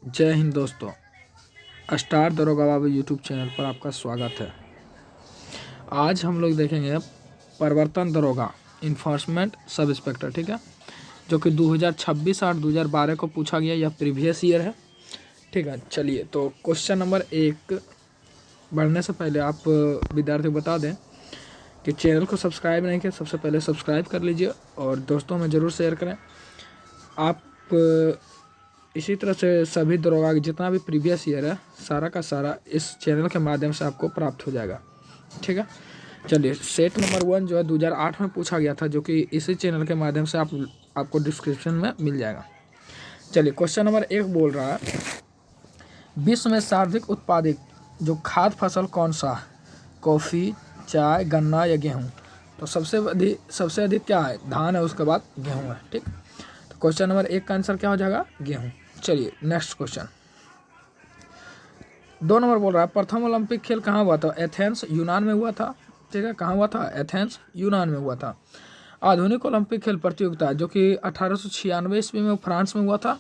जय हिंद दोस्तों। स्टार दरोगा बाबू यूट्यूब चैनल पर आपका स्वागत है। आज हम लोग देखेंगे प्रवर्तन दरोगा इन्फोर्समेंट सब इंस्पेक्टर, ठीक है, जो कि 2026 और 2012 को पूछा गया, यह प्रीवियस ईयर है, ठीक है। चलिए, तो क्वेश्चन नंबर 1 बढ़ने से पहले आप विद्यार्थी बता दें कि चैनल को सब्सक्राइब नहीं किया, सबसे पहले सब्सक्राइब कर लीजिए और दोस्तों में ज़रूर शेयर करें। आप इसी तरह से सभी दरोगा जितना भी प्रीवियस ईयर है सारा का सारा इस चैनल के माध्यम से आपको प्राप्त हो जाएगा, ठीक है। चलिए, सेट नंबर 1 जो है 2008 में पूछा गया था, जो कि इसी चैनल के माध्यम से आपको डिस्क्रिप्शन में मिल जाएगा। चलिए, क्वेश्चन नंबर 1 बोल रहा है, विश्व में सर्वाधिक उत्पादित जो खाद्य फसल कौन सा है? कॉफ़ी, चाय, गन्ना या गेहूँ? तो सबसे अधिक क्या है? धान है, उसके बाद गेहूँ है, ठीक। तो क्वेश्चन नंबर 1 का आंसर क्या हो जाएगा? गेहूँ। चलिए, नेक्स्ट क्वेश्चन 2 नंबर बोल रहा है, प्रथम ओलंपिक खेल कहाँ हुआ था? एथेंस, यूनान में हुआ था, ठीक है। कहाँ हुआ था? एथेंस, यूनान में हुआ था। आधुनिक ओलंपिक खेल प्रतियोगिता जो कि 1896 ईस्वी में फ्रांस में हुआ था,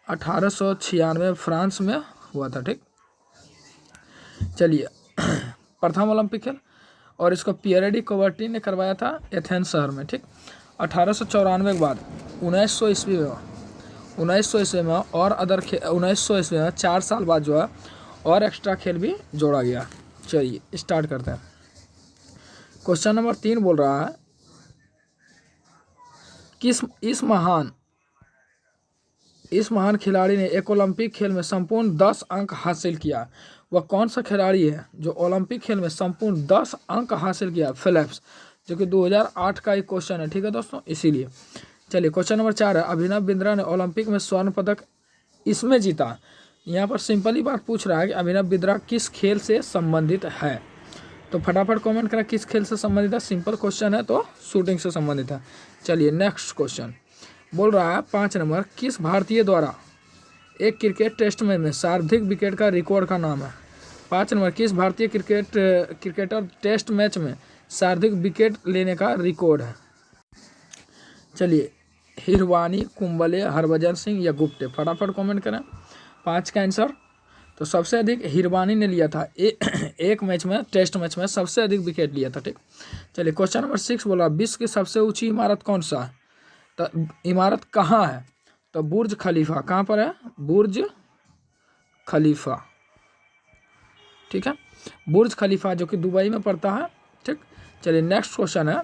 1896 फ्रांस में हुआ था, ठीक। चलिए, प्रथम ओलंपिक खेल, और इसको पियरे कुबर्टी ने करवाया था एथेंस शहर में, ठीक। 1894 के बाद 1900 ईस्वी में और 1900 ईस्वी में 4 साल बाद जो है और एक्स्ट्रा खेल भी जोड़ा गया। चलिए, स्टार्ट करते हैं। क्वेश्चन नंबर 3 बोल रहा है, इस महान खिलाड़ी ने एक ओलंपिक खेल में संपूर्ण 10 अंक हासिल किया। वह कौन सा खिलाड़ी है जो ओलंपिक खेल में संपूर्ण 10 अंक हासिल किया? फिलिप्स, जो कि 2008 का एक क्वेश्चन है, ठीक है दोस्तों, इसीलिए। चलिए, क्वेश्चन नंबर 4 है, अभिनव बिंद्रा ने ओलंपिक में स्वर्ण पदक इसमें जीता। यहाँ पर सिंपल ही बात पूछ रहा है कि अभिनव बिंद्रा किस खेल से संबंधित है? तो फटाफट कमेंट करें किस खेल से संबंधित है। सिंपल क्वेश्चन है, तो शूटिंग से संबंधित है। चलिए, नेक्स्ट क्वेश्चन बोल रहा है, 5 नंबर, किस भारतीय द्वारा एक क्रिकेट टेस्ट मैच में सर्वाधिक विकेट का रिकॉर्ड का नाम है? 5 नंबर, किस भारतीय क्रिकेटर टेस्ट मैच में सर्वाधिक विकेट लेने का रिकॉर्ड है? चलिए, हिरवानी, कुंबले, हरभजन सिंह या गुप्ते? फटाफट कमेंट करें 5 का आंसर। तो सबसे अधिक हिरवानी ने लिया था, एक मैच में, टेस्ट मैच में सबसे अधिक विकेट लिया था, ठीक। चलिए, क्वेश्चन नंबर 6 बोला, विश्व की सबसे ऊंची इमारत कौन सा है? तो इमारत कहाँ है? तो बुर्ज खलीफा। कहाँ पर है? बुर्ज खलीफा, ठीक है, बुर्ज खलीफा, जो कि दुबई में पड़ता है, ठीक। चलिए, नेक्स्ट क्वेश्चन है,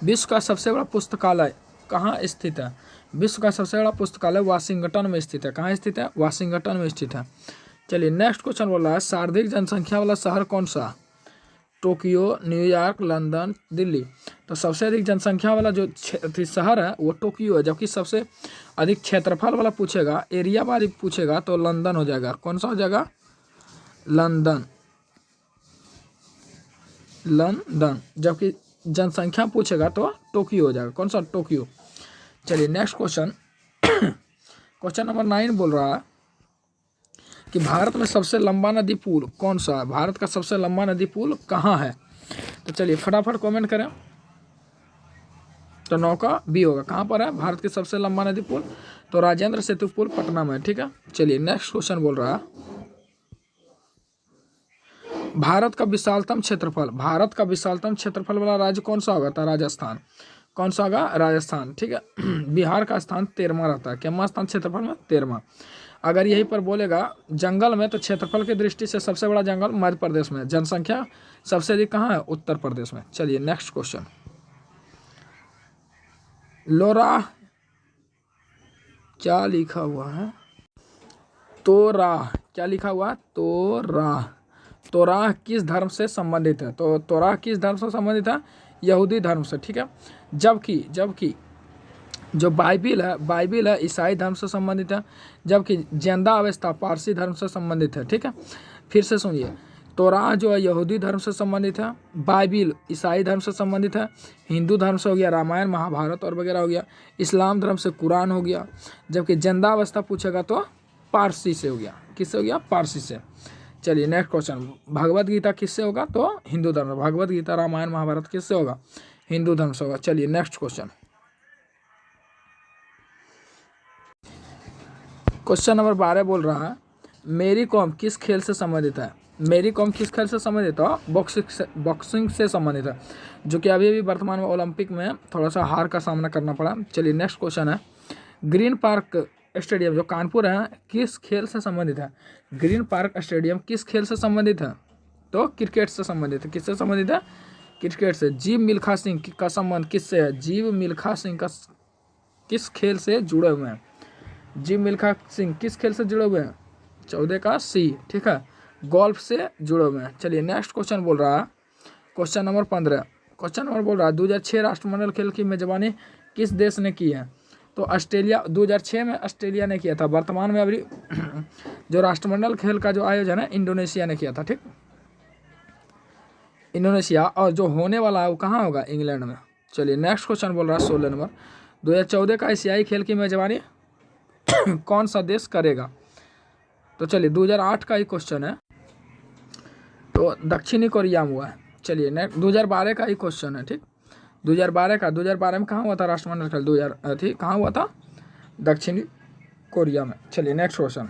विश्व का सबसे बड़ा पुस्तकालय कहाँ स्थित है? विश्व का सबसे बड़ा पुस्तकालय वाशिंगटन में स्थित है। कहाँ स्थित है? वाशिंगटन में स्थित है। चलिए, नेक्स्ट क्वेश्चन बोल रहा है, सर्वाधिक जनसंख्या वाला शहर कौन सा? Tokyo, New York, London, Delhi? तो सबसे अधिक जनसंख्या वाला जो शहर है वो टोक्यो है, जबकि सबसे अधिक क्षेत्रफल वाला पूछेगा, एरिया वाली पूछेगा, तो लंदन हो जाएगा। कौन सा हो जाएगा? लंदन। जबकि जनसंख्या पूछेगा तो टोक्यो हो जाएगा। कौन सा? टोक्यो। चलिए, नेक्स्ट क्वेश्चन क्वेश्चन नंबर 9 बोल रहा है कि भारत में सबसे लंबा नदी पुल कौन सा है? भारत का सबसे लंबा नदी पुल कहाँ है? तो चलिए, फटाफट कमेंट करें। तो 9 का बी होगा। कहाँ पर है भारत की सबसे लंबा नदी पुल? तो राजेंद्र सेतु पुल पटना में, ठीक है। चलिए, नेक्स्ट क्वेश्चन बोल रहा है, भारत का विशालतम क्षेत्रफल वाला राज्य कौन सा होगा? था राजस्थान। कौन सा होगा? राजस्थान, ठीक है। बिहार का स्थान 13वां रहता है। क्या स्थान क्षेत्रफल में? 13वां। अगर यहीं पर बोलेगा जंगल में, तो क्षेत्रफल की दृष्टि से सबसे बड़ा जंगल मध्य प्रदेश में, जनसंख्या सबसे अधिक कहाँ है? उत्तर प्रदेश में। चलिए, नेक्स्ट क्वेश्चन, लोरा क्या लिखा हुआ है? तोराह, क्या लिखा हुआ? तोराह। तोराह किस धर्म से संबंधित है? तो तोराह किस धर्म से संबंधित है? यहूदी धर्म से, ठीक है। जबकि जो बाइबिल है ईसाई धर्म से संबंधित है, जबकि जिंदा अवस्था पारसी धर्म से संबंधित है, ठीक है। फिर से सुनिए, तोराह जो है यहूदी धर्म से संबंधित है, बाइबिल ईसाई धर्म से संबंधित है, हिंदू धर्म से हो गया रामायण महाभारत और वगैरह हो गया, इस्लाम धर्म से कुरान हो गया, जबकि जिंदा अवस्था पूछेगा तो पारसी से हो गया। किससे हो गया? पारसी से। चलिए, नेक्स्ट क्वेश्चन, भगवत गीता किससे होगा? तो हिंदू धर्म। भगवत गीता रामायण महाभारत किससे होगा? हिंदू धर्म से होगा। चलिए, नेक्स्ट क्वेश्चन नंबर 12 बोल रहा है मेरी कॉम किस खेल से संबंधित है। मेरी कॉम किस खेल से संबंधित है? बॉक्सिंग से संबंधित है, जो कि अभी वर्तमान में ओलंपिक में थोड़ा सा हार का सामना करना पड़ा। चलिए नेक्स्ट क्वेश्चन है ग्रीन पार्क स्टेडियम जो कानपुर है किस खेल से संबंधित है। ग्रीन पार्क स्टेडियम किस खेल से संबंधित है? तो क्रिकेट से संबंधित है। किससे संबंधित है? क्रिकेट से। जीव मिल्खा सिंह का संबंध किससे है? जीव मिल्खा सिंह का किस खेल से जुड़े हुए हैं? जीव मिल्खा सिंह किस खेल से जुड़े हुए हैं? 14 का सी, ठीक है, गोल्फ से जुड़े हुए हैं। चलिए नेक्स्ट क्वेश्चन बोल रहा है क्वेश्चन नंबर 15। क्वेश्चन नंबर बोल रहा है 2006 राष्ट्रमंडल खेल की मेजबानी किस देश ने की है? तो ऑस्ट्रेलिया। 2006 में ऑस्ट्रेलिया ने किया था। वर्तमान में अभी जो राष्ट्रमंडल खेल का जो आयोजन है इंडोनेशिया ने किया था, ठीक, इंडोनेशिया। और जो होने वाला है वो कहाँ होगा? इंग्लैंड में। चलिए नेक्स्ट क्वेश्चन बोल रहा है 16 नंबर 2014 का एशियाई खेल की मेजबानी कौन सा देश करेगा? तो चलिए 2008 का ही क्वेश्चन है, तो दक्षिणी कोरिया में हुआ है। चलिए नेक्स्ट 2012 का ही क्वेश्चन है, ठीक, 2012 में कहाँ हुआ था राष्ट्रमंडल खेल? कहाँ हुआ था? दक्षिणी कोरिया में। चलिए नेक्स्ट क्वेश्चन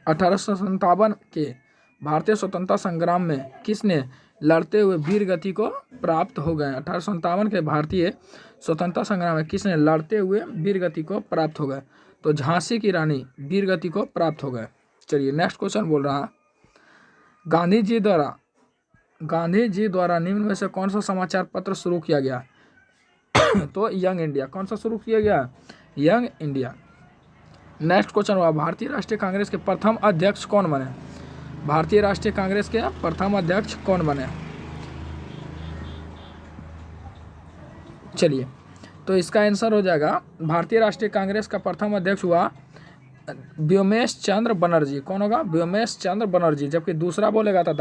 1857 के भारतीय स्वतंत्रता संग्राम में किसने लड़ते हुए वीर गति को प्राप्त हो गए? 1857 के भारतीय स्वतंत्रता संग्राम में किसने लड़ते हुए वीर गति को प्राप्त हो गए? तो झांसी की रानी वीर गति को प्राप्त हो गए। चलिए नेक्स्ट क्वेश्चन बोल रहा है गांधी जी द्वारा निम्न में से कौन सा समाचार पत्र शुरू किया गया? तो यंग इंडिया। कौन सा शुरू किया गया? Young India. नेक्स्ट क्वेश्चन हुआ भारतीय राष्ट्रीय कांग्रेस के प्रथम अध्यक्ष कौन बने? भारतीय राष्ट्रीय कांग्रेस के प्रथम अध्यक्ष कौन बने? चलिए तो इसका आंसर हो जाएगा भारतीय राष्ट्रीय कांग्रेस का प्रथम अध्यक्ष हुआ व्योमेश चंद्र बनर्जी। कौन होगा? व्योमेश चंद्र बनर्जी। जबकि दूसरा बोलेगा तो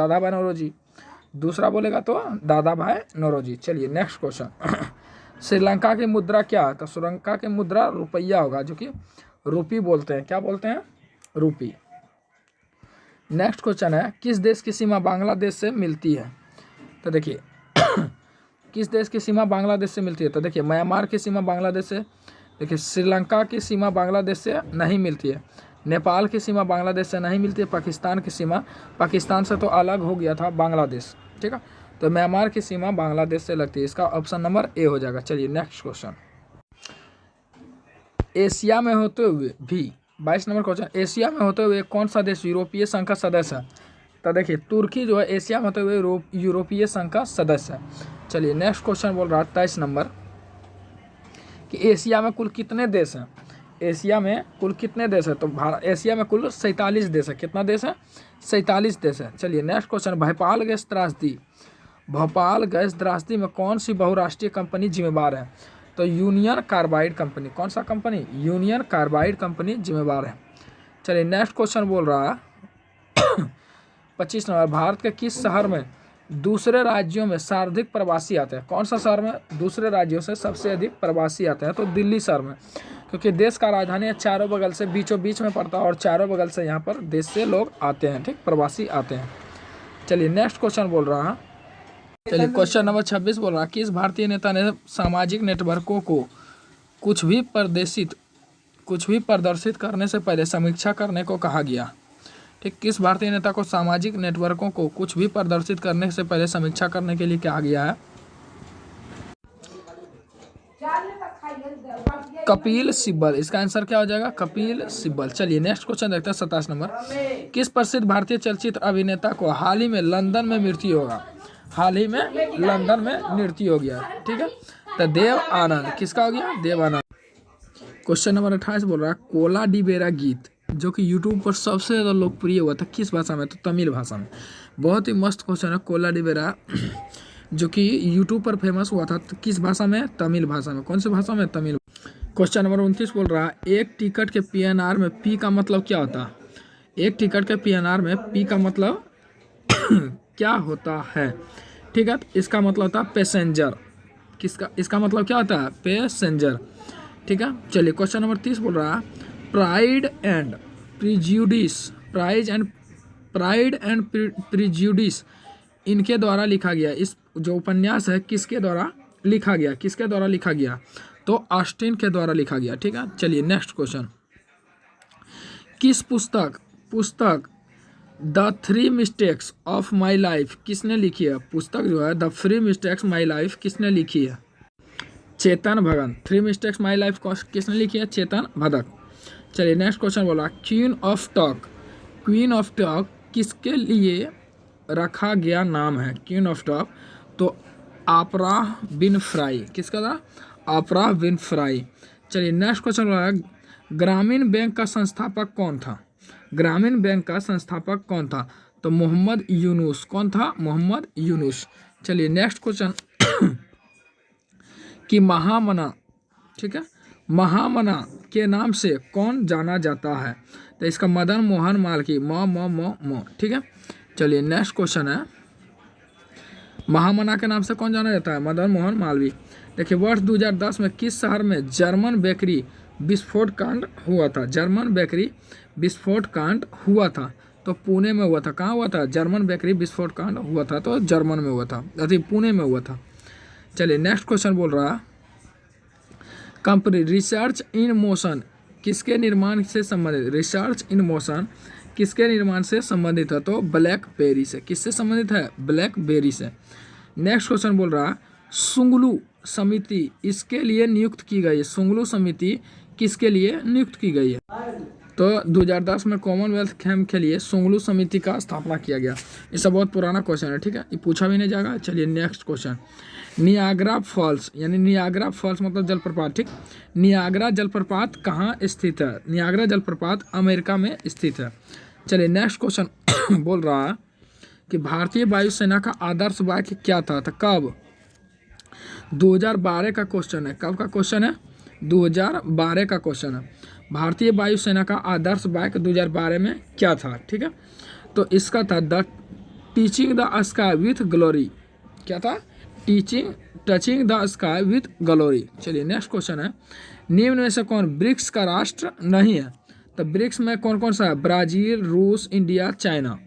दादा भाई नौरोजी। चलिए नेक्स्ट क्वेश्चन श्रीलंका की मुद्रा क्या है? तो श्रीलंका की मुद्रा रुपया होगा, जो कि रूपी बोलते हैं। क्या बोलते हैं? रूपी। नेक्स्ट क्वेश्चन है किस देश की सीमा बांग्लादेश से मिलती है? तो देखिए किस देश की सीमा बांग्लादेश से मिलती है? तो देखिए म्यांमार की सीमा बांग्लादेश से, देखिए श्रीलंका की सीमा बांग्लादेश से नहीं मिलती है, नेपाल की सीमा बांग्लादेश से नहीं मिलती है, पाकिस्तान की सीमा, पाकिस्तान से तो अलग हो गया था बांग्लादेश, ठीक है, तो म्यांमार की सीमा बांग्लादेश से लगती है। इसका ऑप्शन नंबर ए हो जाएगा। चलिए नेक्स्ट क्वेश्चन एशिया में होते हुए भी 22 नंबर क्वेश्चन एशिया में होते हुए कौन सा देश यूरोपीय संघ का सदस्य है? तो देखिए तुर्की जो है एशिया में होते हुए यूरोपीय संघ का सदस्य है। चलिए नेक्स्ट क्वेश्चन बोल रहा है 23 नंबर कि एशिया में कुल कितने देश हैं? एशिया में कुल कितने देश है? तो एशिया में कुल 47 देश है। कितना देश है? 47 देश है। चलिए नेक्स्ट क्वेश्चन भोपाल गैस त्रासदी में कौन सी बहुराष्ट्रीय कंपनी जिम्मेवार है? तो यूनियन कार्बाइड कंपनी। कौन सा कंपनी? यूनियन कार्बाइड कंपनी जिम्मेवार है। चलिए नेक्स्ट क्वेश्चन बोल रहा है 25 नंबर भारत के किस शहर में दूसरे राज्यों में सर्वाधिक प्रवासी आते हैं? कौन सा शहर में दूसरे राज्यों से सबसे अधिक प्रवासी आते हैं? तो दिल्ली शहर में, क्योंकि देश का राजधानी है, चारों बगल से बीचों बीच में पड़ता है और चारों बगल से यहाँ पर देश से लोग आते हैं, ठीक, प्रवासी आते हैं। चलिए नेक्स्ट क्वेश्चन बोल रहा है, चलिए क्वेश्चन नंबर 26 बोल रहा है किस भारतीय नेता ने सामाजिक नेटवर्कों को कुछ भी प्रदर्शित करने से पहले समीक्षा करने को कहा गया? ठीक, किस भारतीय नेता को सामाजिक नेटवर्कों को कुछ भी प्रदर्शित करने से पहले समीक्षा करने के लिए कहा गया है? कपिल सिब्बल। इसका आंसर क्या हो जाएगा? कपिल सिब्बल। चलिए नेक्स्ट क्वेश्चन देखते हैं 27 नंबर किस प्रसिद्ध भारतीय चलचित्र अभिनेता को हाल ही में लंदन में मृत्यु होगा? हाल ही में लंदन में मृत्यु हो गया, ठीक है, तो देव आनंद। किसका हो गया? देव आनंद। क्वेश्चन नंबर 28 बोल रहा है कोला डी बेरा गीत जो कि यूट्यूब पर सबसे ज़्यादा लोकप्रिय हुआ था किस भाषा में? तो तमिल भाषा में। बहुत ही मस्त क्वेश्चन है। कोला डी बेरा जो कि यूट्यूब पर फेमस हुआ था तो किस भाषा में? तमिल भाषा में। कौन सी भाषा में? तमिल। क्वेश्चन नंबर 29 बोल रहा है एक टिकट के PNR में पी का मतलब क्या होता है? एक टिकट के PNR में पी का मतलब क्या होता है? ठीक है, इसका मतलब होता है पैसेंजर। इसका मतलब क्या होता है? पैसेंजर, ठीक है। चलिए क्वेश्चन नंबर 30 बोल रहा है प्राइड एंड प्रिजुडिस इनके द्वारा लिखा गया। इस जो उपन्यास है किसके द्वारा लिखा गया? तो ऑस्टिन के द्वारा लिखा गया, ठीक है। चलिए नेक्स्ट क्वेश्चन किस पुस्तक the three mistakes of my life किसने लिखी है? पुस्तक जो है the three mistakes my life किसने लिखी है? Chetan Bhagat. Three mistakes my life किसने लिखी है? चेतन भगत। चलिए नेक्स्ट क्वेश्चन बोला क्वीन ऑफ टॉक किसके लिए रखा गया नाम है? क्वीन ऑफ टॉक तो ऑपरा विनफ्राई। किसका था? ऑपरा विनफ्राई। चलिए नेक्स्ट क्वेश्चन बोला ग्रामीण बैंक का संस्थापक कौन था? ग्रामीण बैंक का संस्थापक कौन था? तो मोहम्मद यूनुस। कौन था? मोहम्मद यूनुस। चलिए नेक्स्ट क्वेश्चन कि महामना, ठीक है, महामना के नाम से कौन जाना जाता है? तो इसका मदन मोहन मालवीय। म ठीक है। चलिए नेक्स्ट क्वेश्चन है महामना के नाम से कौन जाना जाता है? मदन मोहन मालवीय। देखिए वर्ष 2010 में किस शहर में जर्मन बेकरी विस्फोट कांड हुआ था? जर्मन बेकरी विस्फोट कांड हुआ था तो पुणे में हुआ था। कहाँ हुआ था? जर्मन बेकरी विस्फोट कांड हुआ था तो जर्मन में हुआ था, अति पुणे में हुआ था। चलिए नेक्स्ट क्वेश्चन बोल रहा है कंपनी रिसर्च इन मोशन किसके निर्माण से संबंधित? रिसर्च इन मोशन किसके निर्माण से संबंधित है? तो ब्लैकबेरी से। किससे संबंधित है? ब्लैकबेरी से। नेक्स्ट क्वेश्चन बोल रहा है सुंगलू समिति इसके लिए नियुक्त की गई है। सुंगलू समिति किसके लिए नियुक्त की गई है? तो 2010 में कॉमनवेल्थ गेम के लिए सुंगलू समिति का स्थापना किया गया। ये सब बहुत पुराना क्वेश्चन है, ठीक है, ये पूछा भी नहीं जाएगा। चलिए नेक्स्ट क्वेश्चन नियाग्रा फॉल्स यानी नियाग्रा फॉल्स मतलब जलप्रपात, ठीक। नियाग्रा जलप्रपात कहाँ स्थित है? नियाग्रा जलप्रपात अमेरिका में स्थित है। चलिए नेक्स्ट क्वेश्चन बोल रहा है कि भारतीय वायुसेना का आदर्श वाक्य क्या था? तो कब? 2012 का क्वेश्चन है। कब का क्वेश्चन है? 2012 का क्वेश्चन है। भारतीय वायुसेना का आदर्श वाक्य 2012 में क्या था? ठीक है, तो इसका था the teaching the sky with glory. क्या था? Touching the sky with glory. चलिए नेक्स्ट क्वेश्चन है निम्न में से कौन ब्रिक्स का राष्ट्र नहीं है? तो ब्रिक्स में कौन कौन सा है? ब्राजील, रूस, इंडिया, चाइना।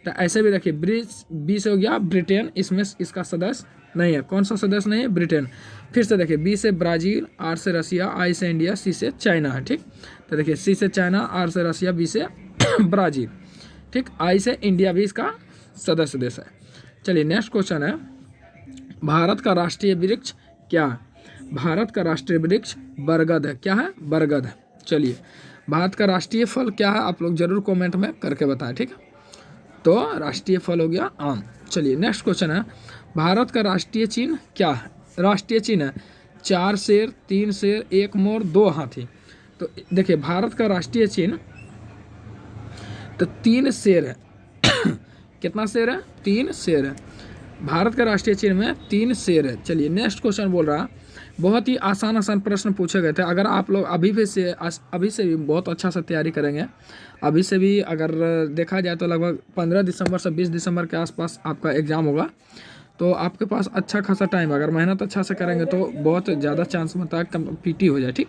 तो ऐसे भी देखिए ब्रिक्स बी से हो गया ब्रिटेन, इसमें इसका सदस्य नहीं है। कौन सा सदस्य नहीं है? ब्रिटेन। फिर से देखिए बी से ब्राजील, आर से रसिया, आई से इंडिया, सी से चाइना है, ठीक। तो देखिए सी से चाइना, आर से रसिया, बी से ब्राजील, ठीक। आई से इंडिया भी इसका सदस्य देश है। चलिए नेक्स्ट क्वेश्चन है भारत का राष्ट्रीय वृक्ष क्या है? भारत का राष्ट्रीय वृक्ष बरगद है। क्या है? बरगद है। चलिए भारत का राष्ट्रीय फल क्या है? आप लोग जरूर कमेंट में करके बताएं, ठीक है। तो राष्ट्रीय फल हो गया आम। चलिए नेक्स्ट क्वेश्चन है भारत का राष्ट्रीय चिन्ह क्या है? राष्ट्रीय चिन्ह है 4 शेर, 3 शेर, 1 मोर, 2 हाथी। तो देखिए भारत का राष्ट्रीय चिन्ह तो 3 शेर है। कितना शेर है? 3 शेर है। भारत का राष्ट्रीय चिन्ह में 3 शेर है। चलिए नेक्स्ट क्वेश्चन बोल रहा है बहुत ही आसान प्रश्न पूछे गए थे। अगर आप लोग अभी से भी बहुत अच्छा से तैयारी करेंगे, अभी से भी अगर देखा जाए तो लगभग 15 दिसंबर से 20 दिसंबर के आसपास आपका एग्ज़ाम होगा, तो आपके पास अच्छा खासा टाइम, अगर मेहनत अच्छा से करेंगे तो बहुत ज़्यादा चांस बनता है पीटी हो जाए, ठीक।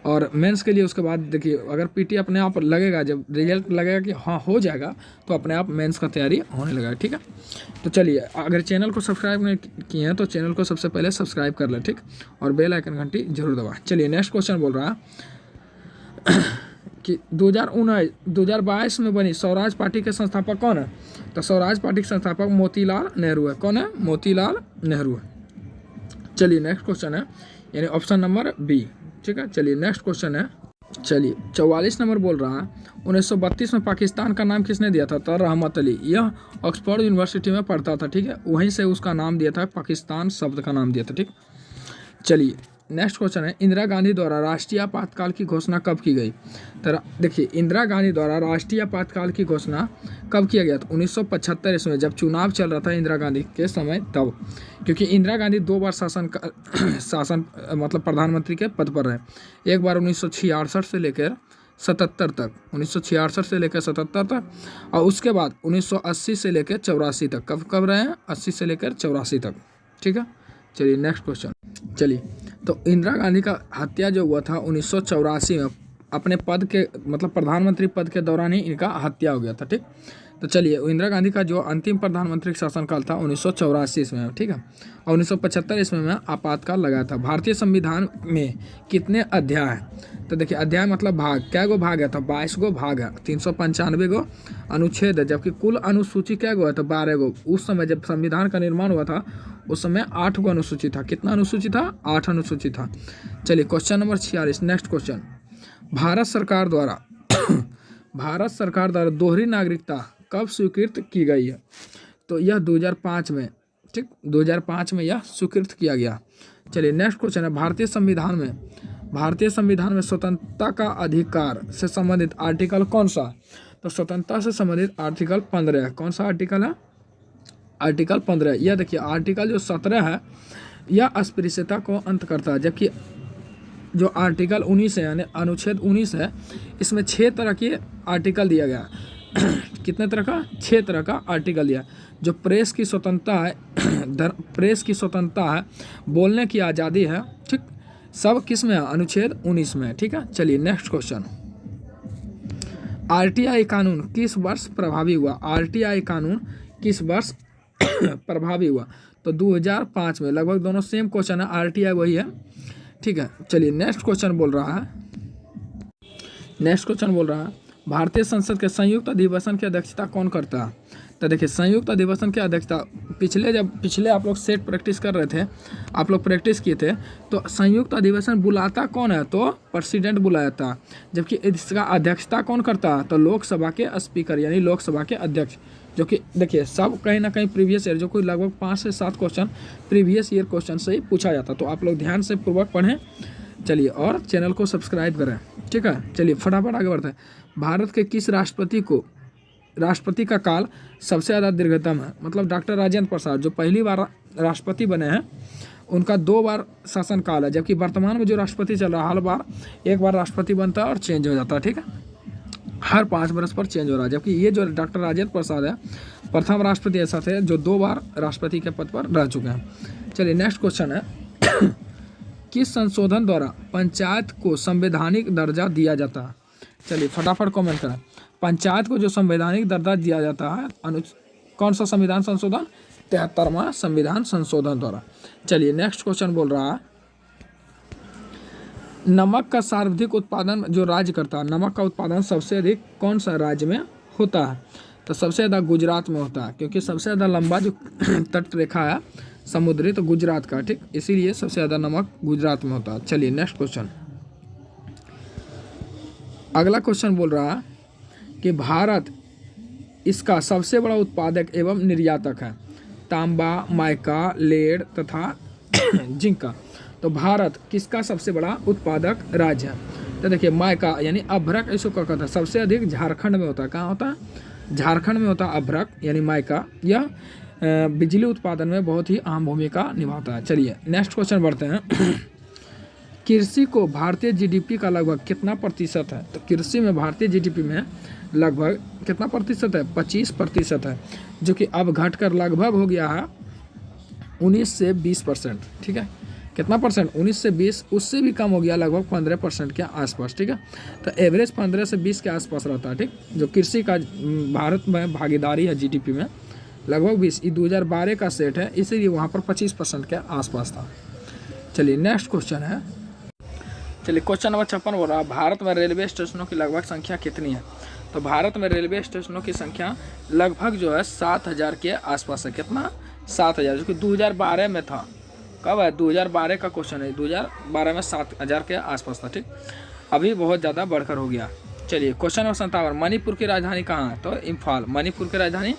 और मेंस के लिए उसके बाद देखिए अगर पीटी अपने आप लगेगा, जब रिजल्ट लगेगा कि हाँ हो जाएगा, तो अपने आप मेंस का तैयारी होने लगेगा, ठीक है। तो चलिए अगर चैनल को सब्सक्राइब नहीं किए हैं तो चैनल को सबसे पहले सब्सक्राइब कर लें, ठीक, और बेल आइकन घंटी जरूर दबाएं। चलिए नेक्स्ट क्वेश्चन बोल रहा है कि 2022 में बनी स्वराज पार्टी के संस्थापक कौन है? तो स्वराज पार्टी के संस्थापक मोतीलाल नेहरू है। कौन है? मोतीलाल नेहरू है। चलिए नेक्स्ट क्वेश्चन है यानी ऑप्शन नंबर बी, ठीक है। चलिए नेक्स्ट क्वेश्चन है, चलिए 44 नंबर बोल रहा है 1932 में पाकिस्तान का नाम किसने दिया था? तो रहमत अली। यह ऑक्सफोर्ड यूनिवर्सिटी में पढ़ता था, ठीक है, वहीं से उसका नाम दिया था, पाकिस्तान शब्द का नाम दिया था, ठीक। चलिए नेक्स्ट क्वेश्चन है इंदिरा गांधी द्वारा राष्ट्रीय आपातकाल की घोषणा कब की गई? तो देखिए इंदिरा गांधी द्वारा राष्ट्रीय आपातकाल की घोषणा कब किया गया? तो 1975 ईस्वी में, जब चुनाव चल रहा था इंदिरा गांधी के समय तब, क्योंकि इंदिरा गांधी 2 बार शासन मतलब प्रधानमंत्री के पद पर रहे। एक बार 1966 से लेकर 77 तक, 1966 से लेकर 77 तक, और उसके बाद 1980 से लेकर 84 तक। कब रहे हैं? 80 से लेकर 84 तक, ठीक है। चलिए नेक्स्ट क्वेश्चन, चलिए तो इंदिरा गांधी का हत्या जो हुआ था 1984 में, अपने पद के मतलब प्रधानमंत्री पद के दौरान ही इनका हत्या हो गया था, ठीक। तो चलिए, इंदिरा गांधी का जो अंतिम प्रधानमंत्री शासनकाल था 1984 ईस्वी में, ठीक है, और 1975 ईस्वी में आपातकाल लगाया था। भारतीय संविधान में कितने अध्याय हैं? तो देखिए, अध्याय मतलब भाग, क्या गो भाग है? तो 22 गो भाग है, 395 गो अनुच्छेद है, जबकि कुल अनुसूची क्या गो है? तो 12 गो। उस समय जब संविधान का निर्माण हुआ था उस समय 8 गो अनुसूची था। कितना अनुसूची था? 8 अनुसूची था। चलिए, question number 46, next question. Bharat सरकार द्वारा दोहरी नागरिकता कब स्वीकृत की गई है? तो यह 2005 में, ठीक, 2005 में यह स्वीकृत किया गया। चलिए, नेक्स्ट क्वेश्चन है, भारतीय संविधान में स्वतंत्रता का अधिकार से संबंधित आर्टिकल कौन सा? तो स्वतंत्रता से संबंधित आर्टिकल 15 है। कौन सा आर्टिकल है? आर्टिकल 15। यह देखिए, आर्टिकल जो 17 है यह अस्पृश्यता को अंत करता है, जबकि जो आर्टिकल 19 है यानी अनुच्छेद 19 है, इसमें 6 तरह के आर्टिकल दिया गया। कितने तरह का? 6 तरह का आर्टिकल दिया। जो प्रेस की स्वतंत्रता है, प्रेस की स्वतंत्रता है, बोलने की आज़ादी है, ठीक, सब किस में है? अनुच्छेद 19 में, ठीक है। चलिए, नेक्स्ट क्वेश्चन। आरटीआई कानून किस वर्ष प्रभावी हुआ? आरटीआई कानून किस वर्ष प्रभावी हुआ? तो 2005 में। लगभग दोनों सेम क्वेश्चन है, आरटीआई वही है, ठीक है। चलिए, नेक्स्ट क्वेश्चन बोल रहा है, भारतीय संसद के संयुक्त अधिवेशन की अध्यक्षता कौन करता है? तो देखिए, संयुक्त अधिवेशन की अध्यक्षता पिछले आप लोग सेट प्रैक्टिस कर रहे थे, आप लोग प्रैक्टिस किए थे, तो संयुक्त अधिवेशन बुलाता कौन है? तो प्रेसिडेंट बुलाया था। जबकि इसका अध्यक्षता कौन करता है? तो लोकसभा के स्पीकर यानी लोकसभा के अध्यक्ष, जो कि देखिए सब कहीं ना कहीं प्रीवियस ईयर, जो कोई लगभग 5 से 7 क्वेश्चन प्रीवियस ईयर क्वेश्चन से ही पूछा जाता, तो आप लोग ध्यान से पूर्वक पढ़ें। चलिए, और चैनल को सब्सक्राइब करें, ठीक है। चलिए, फटाफट आगे बढ़ते हैं। भारत के किस राष्ट्रपति का काल सबसे ज़्यादा दीर्घतम है? मतलब डॉक्टर राजेंद्र प्रसाद जो पहली बार राष्ट्रपति बने हैं, उनका 2 बार शासनकाल है, जबकि वर्तमान में जो राष्ट्रपति चल रहा है, हर बार एक बार राष्ट्रपति बनता है और चेंज हो जाता है, ठीक है, हर 5 वर्ष पर चेंज हो रहा है। जबकि ये जो डॉक्टर राजेंद्र प्रसाद है, प्रथम राष्ट्रपति ऐसा थे जो 2 बार राष्ट्रपति के पद पर रह चुके हैं। चलिए, नेक्स्ट क्वेश्चन है, किस संशोधन द्वारा पंचायत को संवैधानिक दर्जा दिया जाता है? चलिए, फटाफट कमेंट करें। पंचायत को जो संवैधानिक दर्जा दिया जाता है, कौन सा संविधान संशोधन? 73वां संविधान संशोधन द्वारा। चलिए, नेक्स्ट क्वेश्चन बोल रहा है, नमक का सर्वाधिक उत्पादन जो राज्य करता है, नमक का उत्पादन सबसे अधिक कौन सा राज्य में होता है? तो सबसे ज़्यादा गुजरात में होता है, क्योंकि सबसे ज़्यादा लंबा जो तट रेखा है समुद्री, तो गुजरात का, ठीक, इसीलिए सबसे ज़्यादा नमक गुजरात में होता है। चलिए, नेक्स्ट क्वेश्चन। अगला क्वेश्चन बोल रहा है कि भारत इसका सबसे बड़ा उत्पादक एवं निर्यातक है, तांबा, माइका, लेड तथा जिंक का। तो भारत किसका सबसे बड़ा उत्पादक राज्य है? तो देखिए, माइका यानी अभ्रक इसको क्या कहता है? सबसे अधिक झारखंड में होता है। कहाँ होता है? झारखंड में होता है अभ्रक यानी माइका। यह बिजली उत्पादन में बहुत ही अहम भूमिका निभाता है। चलिए, नेक्स्ट क्वेश्चन बढ़ते हैं। कृषि को भारतीय जीडीपी का लगभग कितना प्रतिशत है? तो कृषि में भारतीय जीडीपी में लगभग कितना प्रतिशत है? 25% है, जो कि अब घटकर लगभग हो गया है 19 से 20%, ठीक है। कितना परसेंट? 19 से 20, उससे भी कम हो गया, लगभग 15% के आसपास, ठीक है। तो एवरेज 15 से 20 के आसपास रहता है, ठीक। जो कृषि का भारत में भागीदारी है जीडीपी में लगभग 20, 2012 का सेट है, इसीलिए वहाँ पर 25% के आसपास था। चलिए, नेक्स्ट क्वेश्चन है। चलिए, क्वेश्चन नंबर 56 बोल रहा है, भारत में रेलवे स्टेशनों की लगभग संख्या कितनी है? तो भारत में रेलवे स्टेशनों की संख्या लगभग जो है 7000 के आसपास है। कितना? 7000, जो कि 2012 में था। कब है? 2012 का क्वेश्चन है, 2012 में 7000 के आसपास था, ठीक। अभी बहुत ज़्यादा बढ़कर हो गया। चलिए, क्वेश्चन नंबर 57, मणिपुर की राजधानी कहाँ है? तो इम्फाल, मणिपुर की राजधानी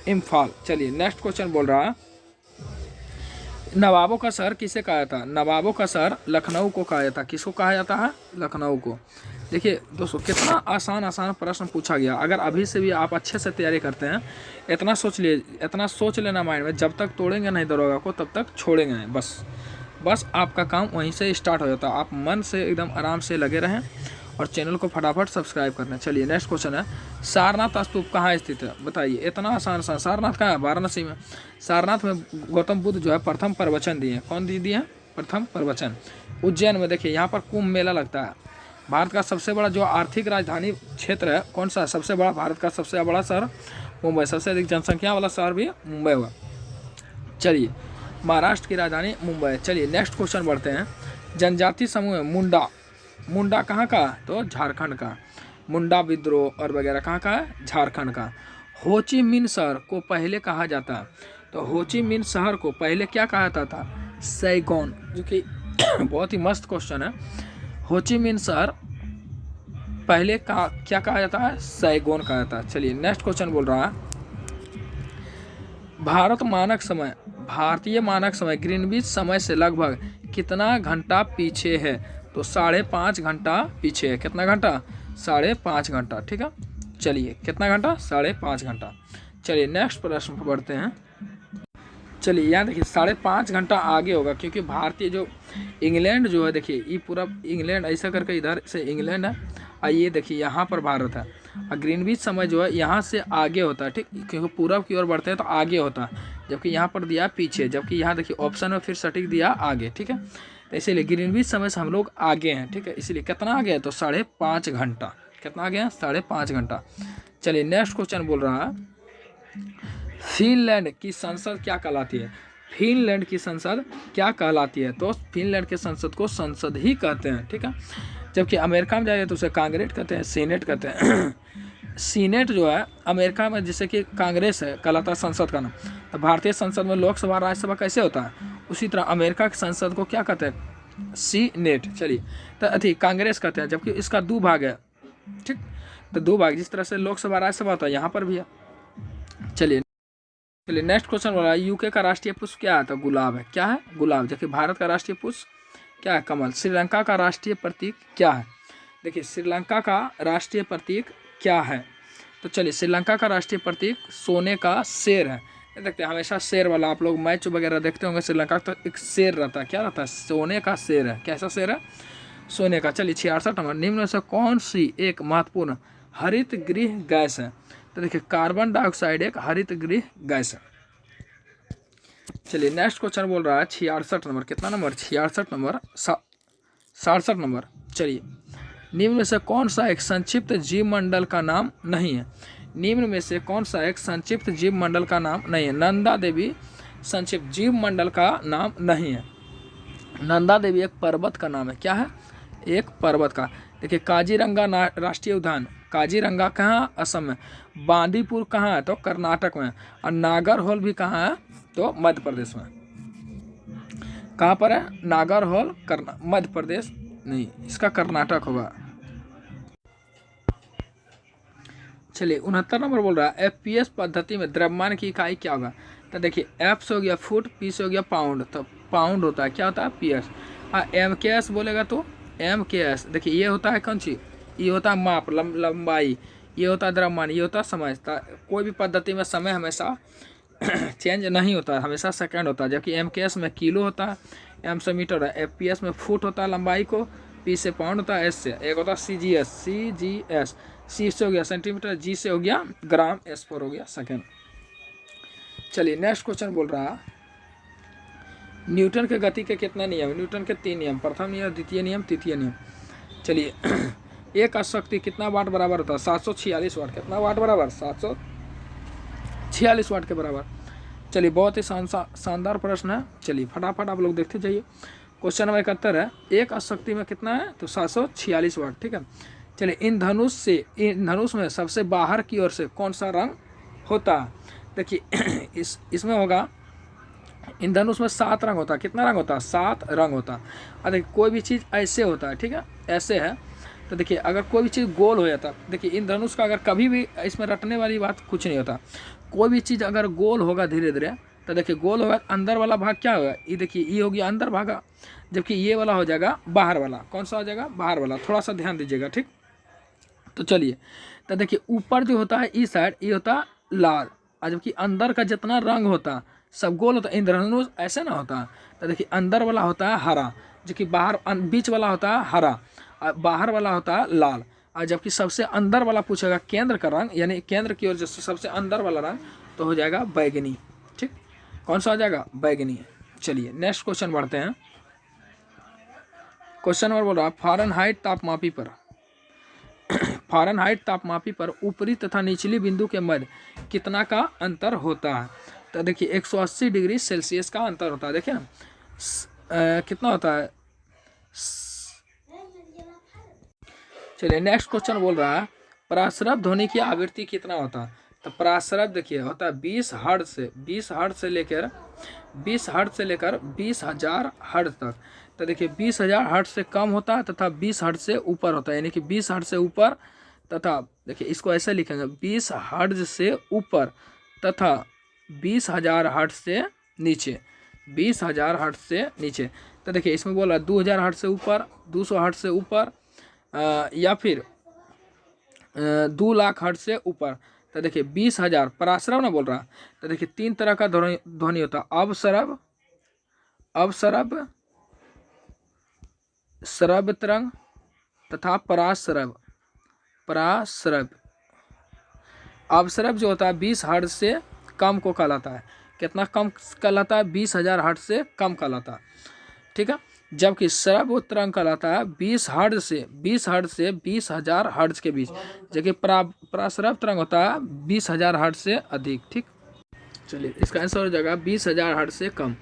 इम्फाल। चलिए, नेक्स्ट क्वेश्चन बोल रहा है, नवाबों का शहर किसे कहा जाता है? नवाबों का शहर लखनऊ को कहा जाता है। किसको कहा जाता है? लखनऊ को। देखिए दोस्तों, कितना आसान प्रश्न पूछा गया। अगर अभी से भी आप अच्छे से तैयारी करते हैं, इतना सोच लेना माइंड में, जब तक तोड़ेंगे नहीं दरोगा को तब तक छोड़ेंगे नहीं। बस आपका काम वहीं से स्टार्ट हो जाता है। आप मन से एकदम आराम से लगे रहें और चैनल को फटाफट सब्सक्राइब करना। चलिए, नेक्स्ट क्वेश्चन है, सारनाथ स्तूप कहाँ स्थित है? बताइए, इतना आसान। सारनाथ कहाँ है? वाराणसी में। सारनाथ में गौतम बुद्ध जो है प्रथम प्रवचन दिए। कौन दिए हैं? प्रथम प्रवचन। उज्जैन में देखिए, यहाँ पर कुंभ मेला लगता है। भारत का सबसे बड़ा जो आर्थिक राजधानी क्षेत्र है कौन सा है? सबसे बड़ा, भारत का सबसे बड़ा शहर मुंबई, सबसे अधिक जनसंख्या वाला शहर भी मुंबई हुआ। चलिए, महाराष्ट्र की राजधानी मुंबई है। चलिए नेक्स्ट क्वेश्चन बढ़ते हैं। जनजाति समूह मुंडा, मुंडा कहाँ का? तो झारखंड का। मुंडा विद्रोह और वगैरह कहाँ का है? झारखंड का। हो ची मिन्ह शहर को पहले कहा जाता है, तो हो ची मिन्ह शहर को पहले क्या कहा जाता था? सैगोन, जो कि बहुत ही मस्त क्वेश्चन है। हो ची मिन्ह शहर पहले का क्या कहा जाता है? सैगोन कहा जाता है। चलिए नेक्स्ट क्वेश्चन बोल रहा है, भारतीय मानक समय ग्रीनविच समय से लगभग कितना घंटा पीछे है? तो 5.5 घंटा पीछे है। कितना घंटा? 5.5 घंटा। ठीक है, चलिए कितना घंटा? 5.5 घंटा। चलिए नेक्स्ट प्रश्न पर बढ़ते हैं। चलिए यहाँ देखिए 5.5 घंटा आगे होगा, क्योंकि भारतीय जो इंग्लैंड जो है, देखिए ये पूरा इंग्लैंड ऐसा करके इधर से इंग्लैंड है, और ये देखिए यहाँ पर भारत है, और ग्रीनविच समय जो है यहाँ से आगे होता है। ठीक, क्योंकि पूरब की ओर बढ़ते हैं तो आगे होता है, जबकि यहाँ पर दिया पीछे, जबकि यहाँ देखिए ऑप्शन में फिर सटीक दिया आगे। ठीक है, तो इसीलिए ग्रीनविच समय से हम लोग आगे हैं। ठीक है, इसीलिए कितना आगे है? तो 5.5 घंटा। कितना आगे है? 5.5 घंटा। चलिए नेक्स्ट क्वेश्चन बोल रहा है, फिनलैंड की संसद क्या कहलाती है? फिनलैंड की संसद क्या कहलाती है? तो फिनलैंड के संसद को संसद ही कहते हैं। ठीक है, जबकि अमेरिका में जाइए तो उसे कांग्रेस कहते हैं, सीनेट कहते हैं। सीनेट जो है अमेरिका में, जैसे कि कांग्रेस है, कहलाता है संसद का नाम। तो भारतीय संसद में लोकसभा राज्यसभा कैसे होता है, उसी तरह अमेरिका की संसद को क्या कहते हैं? सीनेट। चलिए, तो अथी कांग्रेस कहते हैं, जबकि इसका 2 भाग है। ठीक, तो 2 भाग, जिस तरह से लोकसभा राज्यसभा होता है यहाँ पर भी है। चलिए नेक्स्ट क्वेश्चन बोला, यूके का राष्ट्रीय पुष्प क्या है? तो गुलाब है। क्या है? गुलाब। जबकि भारत का राष्ट्रीय पुष्प क्या है? कमल। श्रीलंका का राष्ट्रीय प्रतीक क्या है? देखिए श्रीलंका का राष्ट्रीय प्रतीक क्या है? तो चलिए, श्रीलंका का राष्ट्रीय प्रतीक सोने का शेर है। देखते हैं हमेशा शेर वाला, आप लोग मैच वगैरह देखते होंगे, श्रीलंका तो एक शेर रहता है। क्या रहता है? सोने का शेर है। कैसा शेर है? सोने का। चलिए 66 नंबर, निम्न में से कौन सी एक महत्वपूर्ण हरित गृह गैस है? तो देखिए कार्बन डाइऑक्साइड एक हरित गृह गैस है। चलिए नेक्स्ट क्वेश्चन बोल रहा है 66 नंबर। कितना नंबर? 66 number, 67 number. चलिए, निम्न में से कौन सा एक संक्षिप्त जीव मंडल का नाम नहीं है? निम्न में से कौन सा एक संक्षिप्त जीव मंडल का नाम नहीं है? नंदा देवी संक्षिप्त जीव मंडल का नाम नहीं है। नंदा देवी एक पर्वत का नाम है। क्या है? एक पर्वत का। देखिए काजीरंगा राष्ट्रीय उद्यान, काजीरंगा कहाँ? असम में। बांदीपुर कहाँ है? तो कर्नाटक में। और नागरहोल भी कहाँ है? तो मध्य प्रदेश में। कहाँ पर है? नागरहोल मध्य प्रदेश नहीं, इसका कर्नाटक होगा। चलिए 69 नंबर बोल रहा है, FPS पद्धति में द्रव्यमान की इकाई क्या होगा? तो देखिए F से हो गया फुट, P से हो गया पाउंड, तो पाउंड होता है। क्या होता है? PS। हाँ, MKS बोलेगा तो MKS। देखिए ये होता है कौन सी? ये होता है माप, लंबाई। ये होता है द्रव्यमान, ये होता है समय। कोई भी पद्धति में समय हमेशा चेंज नहीं होता है, हमेशा सेकंड होता है। जबकि MKS में किलो होता है, M से मीटर है, FPS में फुट होता है लंबाई को, P से पाउंड होता है, S से एक होता है CGS। C से हो गया सेंटीमीटर, G से हो गया ग्राम, S पर हो गया सेकंड। चलिए नेक्स्ट क्वेश्चन बोल रहा है, न्यूटन के गति के कितने नियम? न्यूटन के 3 नियम, प्रथम नियम, द्वितीय नियम, तृतीय नियम। चलिए एक शक्ति कितना वाट बराबर होता है? 746 वाट। कितना वाट बराबर? 746 वाट के बराबर। चलिए बहुत ही शानदार प्रश्न है। चलिए फटाफट आप लोग देखते जाइए। क्वेश्चन नंबर 71 है, एक शक्ति में कितना है? तो 746 वाट। ठीक है, चलिए इन धनुष में सबसे बाहर की ओर से कौन सा रंग होता है? देखिए इसमें होगा, इन धनुष में 7 रंग होता है। कितना रंग होता है? 7 रंग होता है। और देखिए कोई भी चीज़ ऐसे होता है, ठीक है, ऐसे है। तो देखिए अगर कोई भी चीज़ गोल हो जाता, देखिए इन धनुष का अगर कभी भी, इसमें रटने वाली बात कुछ नहीं होता। कोई भी चीज़ अगर गोल होगा धीरे धीरे, तो देखिए गोल होगा, अंदर वाला भाग क्या होगा? ये देखिए ये हो गया अंदर भागा, जबकि ये वाला हो जाएगा बाहर वाला। कौन सा हो जाएगा? बाहर वाला। थोड़ा सा ध्यान दीजिएगा। ठीक, तो चलिए, तो देखिए ऊपर जो होता है इस साइड, ये होता लाल, और जबकि अंदर का जितना रंग होता सब गोल होता है। इंद्रधनुष ऐसे ना होता। तो देखिए अंदर वाला होता है हरा, जो कि बाहर बीच वाला होता है हरा, और बाहर वाला होता है लाल। और जबकि सबसे अंदर वाला पूछेगा केंद्र का रंग, यानी केंद्र की ओर जैसे सबसे अंदर वाला रंग, तो हो जाएगा बैगनी। ठीक, कौन सा हो जाएगा? बैगनी। चलिए नेक्स्ट क्वेश्चन बढ़ते हैं। क्वेश्चन नंबर बोल रहा है फ़ारेनहाइट तापमापी पर फ़ारेनहाइट तापमापी पर ऊपरी तथा निचली बिंदु के मध्य कितना का अंतर होता है? तो देखिए 180 डिग्री सेल्सियस का अंतर होता है। देखिए ना कितना होता है। चलिए नेक्स्ट क्वेश्चन बोल रहा है पराश्रव ध्वनि की आवृत्ति कितना होता है? तो पराश्रव देखिए होता है 20 हर्ट्ज से 20,000 हर्ट्ज तक। तो देखिए 20,000 हर्ट्ज से कम होता है तथा 20 हर्ट्ज से ऊपर होता है, यानी कि 20 हर्ट्ज से ऊपर तथा देखिए इसको ऐसे लिखेंगे 20 हर्ट्ज से ऊपर तथा 20,000 हर्ट्ज से नीचे, 20,000 हर्ट्ज से नीचे। तो देखिए इसमें बोला 2,000 हर्ट्ज से ऊपर, 200 हर्ट्ज से ऊपर या फिर 2 लाख हर्ट्ज से ऊपर। तो देखिए 20,000 पराश्रव ना बोल रहा। तो देखिए 3 तरह का ध्वनि होता है, अवसरब, श्रव्य तरंग तथा पराश्रव। अवसरब जो होता है 20 हर्ट्ज से कम को कहलाता है। कितना कम कहलाता है? 20,000 हर्ट्ज से कम कहलाता है, ठीक है। जबकि श्रव्य तरंग कहलाता है 20 हर्ट्ज से 20,000 हर्ट्ज के बीच, जबकि पराश्रव तरंग होता है 20,000 हर्ट्ज से अधिक, ठीक। चलिए इसका आंसर हो जाएगा 20,000 हर्ट्ज से कम,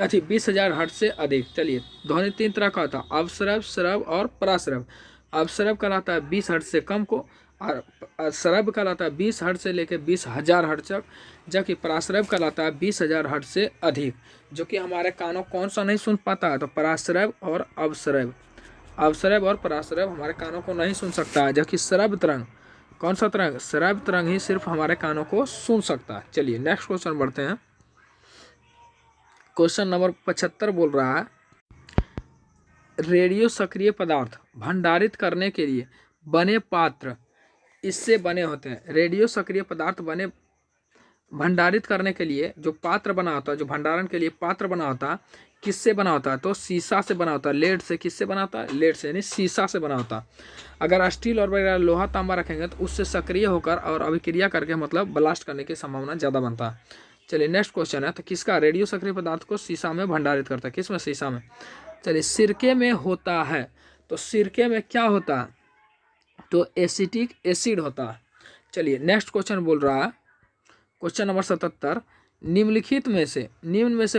20,000 हर्ट्ज से अधिक। चलिए ध्वनि 3 तरह का होता है, अवसरब, श्रव्य और पराश्रव। अवसरब कहलाता है 20 हर्ट्ज से कम को, और श्रव्य कहलाता है 20 हर्ट्ज से लेकर 20,000 हर्ट्ज तक, जबकि पराश्रव कहलाता है 20,000 हर्ट्ज से अधिक। जो कि हमारे कानों कौन सा नहीं सुन पाता है? तो पराश्रव और अवसरब। अवसरब और पराश्रव हमारे कानों को नहीं सुन सकता है, जबकि श्रव्य तरंग, कौन सा तरंग? श्रव्य तरंग ही सिर्फ हमारे कानों को सुन सकता है। चलिए नेक्स्ट क्वेश्चन बढ़ते हैं। क्वेश्चन नंबर 75 बोल रहा है रेडियो सक्रिय पदार्थ भंडारित करने के लिए बने पात्र इससे बने होते हैं। रेडियो सक्रिय पदार्थ भंडारित करने के लिए जो पात्र बना होता है, जो भंडारण के लिए पात्र बना होता है, किससे बना होता है? तो शीशा से बना होता है। लेड से। किससे बना होता है? लेड से, यानी शीशा से बना होता है। अगर स्टील और वगैरह लोहा तांबा रखेंगे तो उससे सक्रिय होकर और अभिक्रिया करके मतलब ब्लास्ट करने की संभावना ज़्यादा बनता है। चलिए नेक्स्ट क्वेश्चन है, तो किसका रेडियो सक्रिय पदार्थ को शीशा में भंडारित करता है? किसमें? शीशा में। चलिए सिरके में होता है। तो सिरके में क्या होता है? तो एसिटिक एसिड होता है। चलिए नेक्स्ट क्वेश्चन बोल रहा है क्वेश्चन नंबर 77 निम्नलिखित में से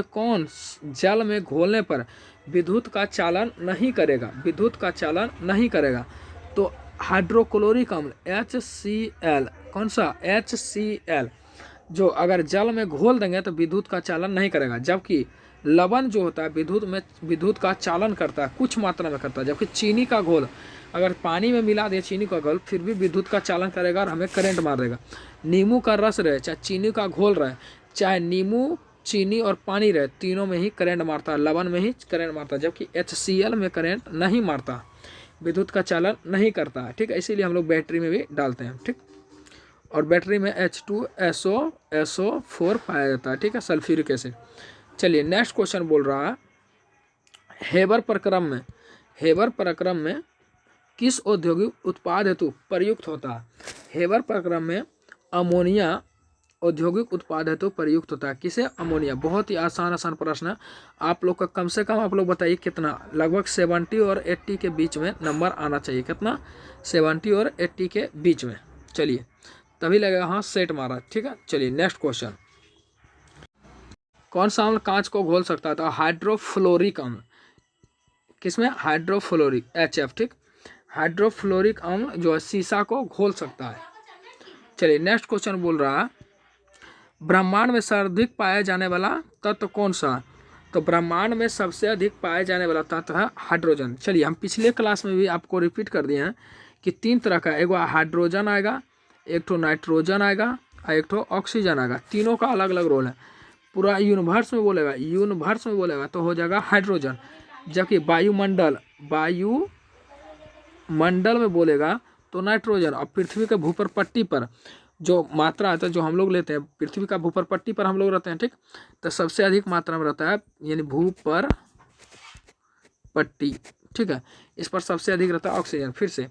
कौन जल में घोलने पर विद्युत का चालन नहीं करेगा? विद्युत का चालन नहीं करेगा। तो हाइड्रोक्लोरिक अम्ल HCl, कौन सा? HCl, जो अगर जल में घोल देंगे तो विद्युत का चालन नहीं करेगा। जबकि लवण जो होता है विद्युत का चालन करता है, कुछ मात्रा में करता है। जबकि चीनी का घोल अगर पानी में मिला दे, चीनी का घोल, फिर भी विद्युत का चालन करेगा और हमें करंट मार देगा। नींबू का रस रहे, चाहे चीनी का घोल रहे, चाहे नींबू, चीनी और पानी रहे, तीनों में ही करंट मारता है, लवण में ही करंट मारता है। जबकि HCl में करंट नहीं मारता, विद्युत का चालन नहीं करता है, ठीक है। इसीलिए हम लोग बैटरी में भी डालते हैं, ठीक। और बैटरी में H2SO4 पाया जाता है, ठीक है, सल्फ्यूरिक एसिड। चलिए नेक्स्ट क्वेश्चन बोल रहा है हेबर प्रक्रम में किस औद्योगिक उत्पाद हेतु प्रयुक्त होता है? हेबर प्रक्रम में अमोनिया औद्योगिक उत्पाद हेतु प्रयुक्त होता है। किसे? अमोनिया। बहुत ही आसान प्रश्न है। आप लोग का कम से कम आप लोग बताइए कितना, लगभग 70 और 80 के बीच में नंबर आना चाहिए। कितना? 70 और 80 के बीच में। चलिए तभी लगेगा हाँ सेट मारा, ठीक है। चलिए नेक्स्ट क्वेश्चन, कौन सा अम्ल कांच को घोल सकता है? तो हाइड्रोफ्लोरिक अम्ल। किसमें? हाइड्रोफ्लोरिक, HF, ठीक। हाइड्रोफ्लोरिक अम्ल जो है शीशा को घोल सकता है। चलिए नेक्स्ट क्वेश्चन बोल रहा है ब्रह्मांड में सर्वाधिक पाया जाने वाला तत्व कौन सा? तो ब्रह्मांड में सबसे अधिक पाया जाने वाला तत्व है हाइड्रोजन। चलिए हम पिछले क्लास में भी आपको रिपीट कर दिए हैं कि 3 तरह का, एक हाइड्रोजन आएगा, एक ठो नाइट्रोजन आएगा और एक ठो ऑक्सीजन आएगा। तीनों का अलग अलग रोल है। पूरा यूनिवर्स में बोलेगा तो हो जाएगा हाइड्रोजन। जबकि वायुमंडल में बोलेगा तो नाइट्रोजन। और पृथ्वी के भूपर पट्टी पर जो मात्रा आता है, जो हम लोग लेते हैं, पृथ्वी का भूपर पट्टी पर हम लोग रहते हैं, ठीक। तो सबसे अधिक मात्रा में रहता है यानी भूपर पट्टी, ठीक है, इस पर सबसे अधिक रहता है ऑक्सीजन। फिर से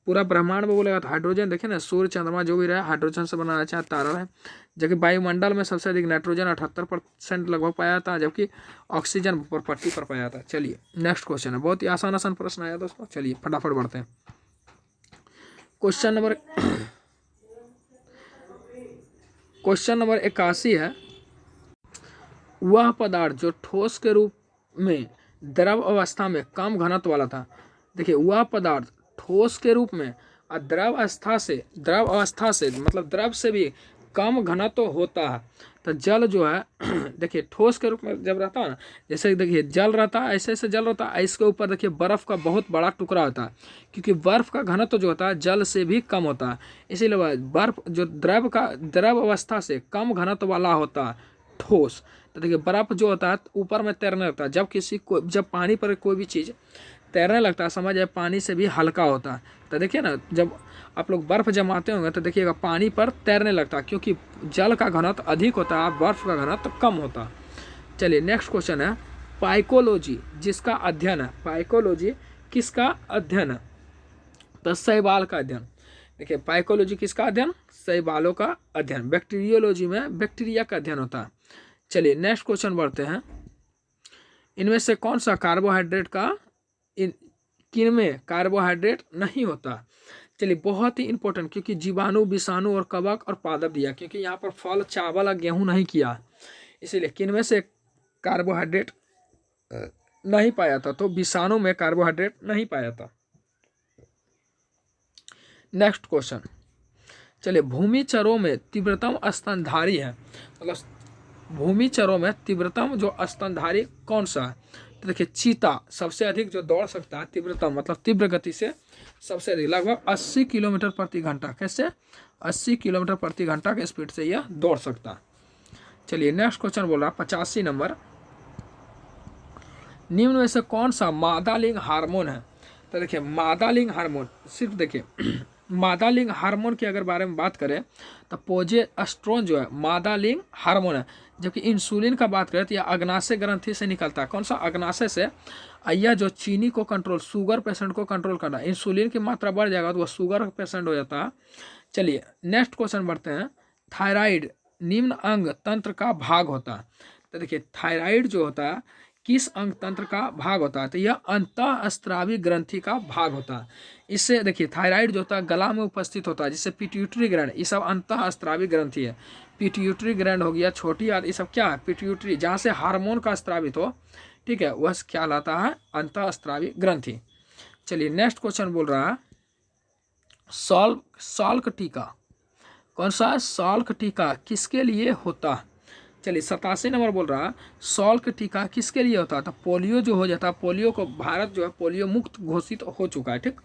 पूरा ब्रह्मांड में बोलेगा तो हाइड्रोजन, देखिए ना सूर्य चंद्रमा जो भी रहे हाइड्रोजन से बना चाहे तारा है। जबकि वायुमंडल में सबसे अधिक नाइट्रोजन 78% लगभग पाया जाता है, जबकि ऑक्सीजन पट्टी पर पाया जाता है। चलिए नेक्स्ट क्वेश्चन है, बहुत ही आसान आसान प्रश्न आया दोस्तों। चलिए फटाफट बढ़ते हैं। क्वेश्चन नंबर 81 है, वह पदार्थ जो ठोस के रूप में द्रव अवस्था में कम घनत्व वाला था। देखिए वह पदार्थ ठोस के रूप में और द्रव अवस्था से मतलब द्रव से भी कम घनत्व होता है। तो जल जो है देखिए ठोस के रूप में जब रहता है ना, जैसे देखिए जल रहता है, ऐसे जल रहता है, इसके ऊपर देखिए बर्फ़ का बहुत बड़ा टुकड़ा होता है, क्योंकि बर्फ़ का घनत्व जो होता है जल से भी कम होता है। इसीलिए बर्फ़ जो द्रव अवस्था से कम घनत्व वाला होता है ठोस। तो देखिए बर्फ़ जो होता है ऊपर में तैरने लगता है। जब पानी पर कोई भी चीज़ तैरने लगता है, समझ जाए पानी से भी हल्का होता है। तो देखिए ना जब आप लोग बर्फ़ जमाते होंगे तो देखिएगा पानी पर तैरने लगता है, क्योंकि जल का घनत्व अधिक होता है, बर्फ़ का घनत्व कम होता है। चलिए नेक्स्ट क्वेश्चन है, पाइकोलॉजी जिसका अध्ययन है, पाइकोलॉजी किसका अध्ययन है? तो शैवाल का अध्ययन। देखिए पाइकोलॉजी किसका अध्ययन? शैवालों का अध्ययन। बैक्टीरियोलॉजी में बैक्टीरिया का अध्ययन होता है। चलिए नेक्स्ट क्वेश्चन बढ़ते हैं, इनमें से कौन सा कार्बोहाइड्रेट का किनमें कार्बोहाइड्रेट नहीं होता? चलिए बहुत ही इंपॉर्टेंट, क्योंकि जीवाणु, विषाणु और कवक और पादप दिया, क्योंकि यहाँ पर फल, चावल और गेहूं नहीं किया, इसीलिए किनमें से कार्बोहाइड्रेट नहीं पाया था? तो विषाणु में कार्बोहाइड्रेट नहीं पाया था। नेक्स्ट क्वेश्चन, चलिए भूमिचरों में तीव्रतम स्तनधारी है, मतलब भूमिचरों में तीव्रतम जो स्तनधारी कौन सा है? तो देखिए चीता सबसे अधिक जो दौड़ सकता है, तीव्रतम मतलब तीव्र गति से सबसे अधिक, लगभग 80 किलोमीटर प्रति घंटा। कैसे? 80 किलोमीटर प्रति घंटा के स्पीड से यह दौड़ सकता है। चलिए नेक्स्ट क्वेश्चन बोल रहा है 85 नंबर, निम्न में से कौन सा मादा लिंग हार्मोन है? तो देखिए मादा लिंग हार्मोन, सिर्फ देखिए मादा लिंग हार्मोन के अगर बारे में बात करें तो प्रोजेस्टेरोन जो है मादा लिंग हार्मोन है। जबकि इंसुलिन का बात करें तो यह अग्नाशय ग्रंथि से निकलता है। कौन सा? अग्नाशय से। यह जो चीनी को कंट्रोल, शुगर पेशेंट को कंट्रोल करना, इंसुलिन की मात्रा बढ़ जाएगा तो वह शुगर पेशेंट हो जाता है। चलिए नेक्स्ट क्वेश्चन बढ़ते हैं, थायराइड निम्न अंग तंत्र का भाग होता है। तो देखिए थायराइड जो होता है किस अंग तंत्र का भाग होता है? तो यह अंतःस्रावी ग्रंथि का भाग होता है। इससे देखिए थायराइड जो होता है गला में उपस्थित होता है, जिससे पिट्यूटरी ग्लैंड, ये सब अंतःस्रावी ग्रंथि है। पिट्यूटरी ग्लैंड हो गया, छोटी आंत, ये सब क्या है? पिट्यूटरी, जहाँ से हार्मोन का स्रावित हो, ठीक है, वह क्या लाता है? अंतःस्रावी ग्रंथि। चलिए नेक्स्ट क्वेश्चन बोल रहा है, साल्क टीका, कौन सा? साल्क टीका किसके लिए होता है? चलिए 87 नंबर बोल रहा है, साल्क टीका किसके लिए होता है? तो पोलियो जो हो जाता है, पोलियो को भारत जो है पोलियो मुक्त घोषित हो चुका है। ठीक,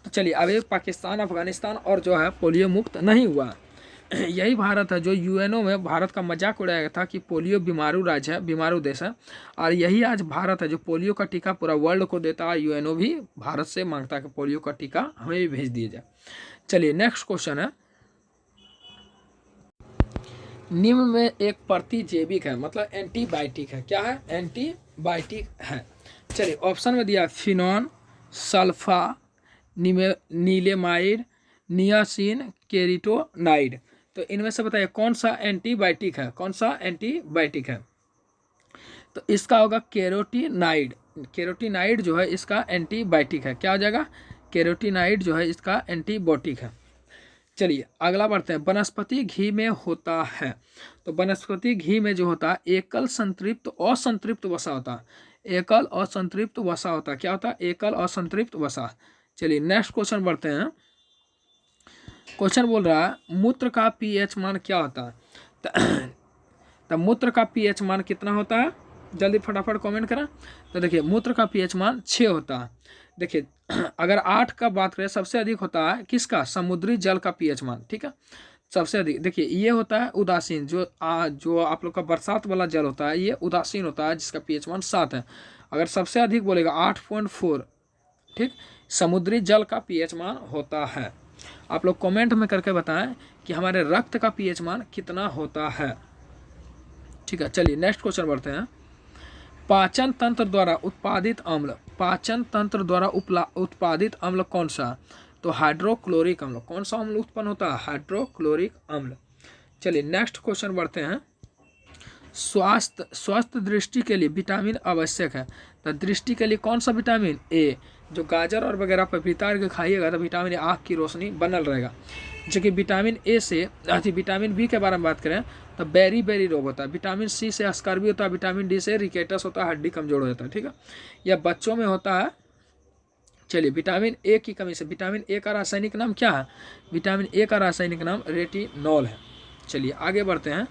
तो चलिए अभी पाकिस्तान, अफगानिस्तान और जो है पोलियो मुक्त नहीं हुआ। यही भारत है जो यूएनओ में भारत का मजाक उड़ाया था कि पोलियो बीमारू राज्य है, बीमारू देश है, और यही आज भारत है जो पोलियो का टीका पूरा वर्ल्ड को देता है। यूएनओ भी भारत से मांगता है कि पोलियो का टीका हमें भी भेज दिया जाए। चलिए नेक्स्ट क्वेश्चन है, निम्न में एक प्रतिजैविक है, मतलब एंटीबायोटिक है। क्या है? एंटीबायोटिक है। चलिए ऑप्शन में दिया फिनॉन, सल्फा, नीलेमाइड, नियासिन, केरिटोनाइड। तो इनमें से बताइए कौन सा एंटीबायोटिक है? कौन सा एंटीबायोटिक है? तो इसका होगा केरोटिनाइड। केरोटिनाइड जो है इसका एंटीबायोटिक है। क्या हो जाएगा? केरोटिनाइड जो है इसका एंटीबायोटिक है। चलिए अगला बढ़ते हैं, वनस्पति घी में होता है। तो वनस्पति घी में जो होता है एकल संतृप्त असंतृप्त वसा होता है। एकल असंतृप्त वसा होता है। क्या होता है? एकल असंतृप्त वसा। चलिए नेक्स्ट क्वेश्चन बढ़ते हैं, क्वेश्चन बोल रहा है मूत्र का पीएच मान क्या होता है? तो मूत्र का पीएच मान कितना होता है? जल्दी फटाफट कमेंट करें। तो देखिए मूत्र का पीएच मान 6 होता है। देखिए अगर 8 का बात करें, सबसे अधिक होता है किसका? समुद्री जल का पीएच मान। ठीक है, सबसे अधिक। देखिए ये होता है उदासीन, जो आप लोग का बरसात वाला जल होता है, ये उदासीन होता है, जिसका पीएच मान 7 है। अगर सबसे अधिक बोलेगा 8.4, ठीक, समुद्री जल का पीएच मान होता है। आप लोग कमेंट में करके बताएं कि हमारे रक्त का पीएच मान कितना होता है। ठीक है, चलिए नेक्स्ट क्वेश्चन बढ़ते हैं, पाचन तंत्र द्वारा उत्पादित अम्ल, पाचन तंत्र द्वारा उत्पादित अम्ल कौन सा? तो हाइड्रोक्लोरिक अम्ल। कौन सा अम्ल उत्पन्न होता है? हाइड्रोक्लोरिक अम्ल। चलिए नेक्स्ट क्वेश्चन बढ़ते हैं। स्वस्थ दृष्टि के लिए विटामिन आवश्यक है, तो दृष्टि के लिए कौन सा विटामिन? ए। जो गाजर और वगैरह पपीता के खाइएगा तो विटामिन आँख की रोशनी बनल रहेगा। जो कि विटामिन ए से विटामिन बी के बारे में बात करें तो बेरी रोग होता है। विटामिन सी से स्कर्वी होता है। विटामिन डी से रिकेटस होता है, हड्डी कमजोर हो जाता है। ठीक है, यह बच्चों में होता है। चलिए विटामिन ए की कमी से, विटामिन ए का रासायनिक नाम क्या है? विटामिन ए का रासायनिक नाम रेटिनॉल है। चलिए आगे बढ़ते हैं।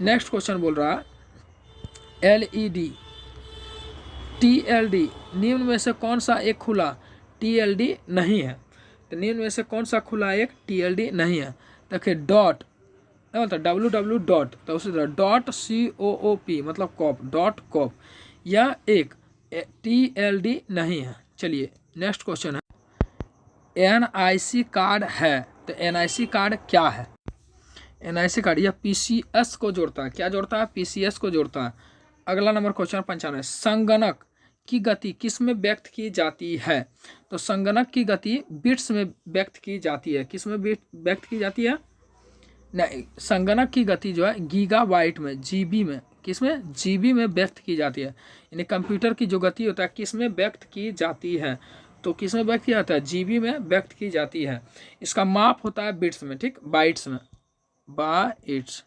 नेक्स्ट क्वेश्चन बोल रहा है LED TLD निम्न में से कौन सा एक खुला TLD नहीं है? तो निम्न में से कौन सा खुला एक TLD नहीं है? देखिए डॉट मतलब www डॉट, तो उसी तरह डॉट COOP मतलब कॉप, डॉट कॉप, यह एक TLD नहीं है। चलिए नेक्स्ट क्वेश्चन है NIC कार्ड है, तो NIC कार्ड क्या है? NIC कार्ड यह PCS को जोड़ता है। क्या जोड़ता है? PCS को जोड़ता है। अगला नंबर क्वेश्चन 95, संगणक की गति किस में व्यक्त की जाती है? तो संगणक की गति बिट्स में व्यक्त की जाती है। किस में व्यक्त की जाती है? नहीं, संगणक की गति जो है गीगाबाइट में, GB में, किस में? GB में व्यक्त की जाती है। यानी कंप्यूटर की जो गति होता है किस में व्यक्त की जाती है? तो किस में व्यक्त किया जाता है? GB में व्यक्त की जाती है। इसका माप होता है बिट्स में, ठीक, बाइट्स में, बाइट्स।